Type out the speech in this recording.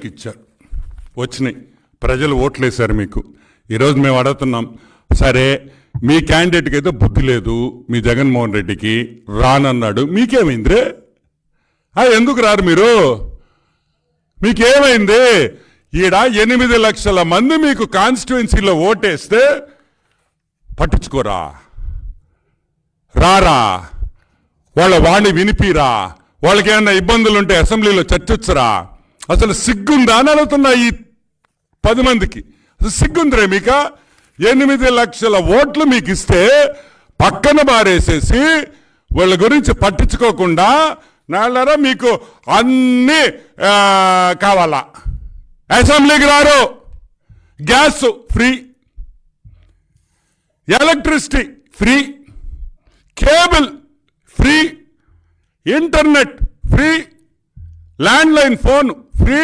ఇచ్చారు, వచ్చినాయి, ప్రజలు ఓట్లేశారు మీకు. ఈరోజు మేము అడుగుతున్నాం, సరే మీ క్యాండిడేట్కి అయితే బుద్ధి లేదు, మీ జగన్మోహన్ రెడ్డికి రానన్నాడు, మీకేమైంది? ఎందుకు రారు మీరు? మీకేమైంది? ఈడ 8 లక్షల మంది మీకు కాన్స్టిట్యుయెన్సీలో ఓటేస్తే పట్టించుకోరా? రారా? వాళ్ళ వాణి వినిపిరా? వాళ్ళకి ఏమైనా ఇబ్బందులు ఉంటే అసెంబ్లీలో చర్చించరా? అసలు సిగ్గుందా అని అడుగుతున్నా ఈ 10 మందికి. అసలు సిగ్గుందిరే మీక? 8 లక్షల ఓట్లు మీకు ఇస్తే పక్కన బారేసేసి వాళ్ళ గురించి పట్టించుకోకుండా నాళ్ళరా మీకు అన్నీ కావాలా? అసెంబ్లీకి రారు, gas free, electricity free, cable free, internet free, landline phone free,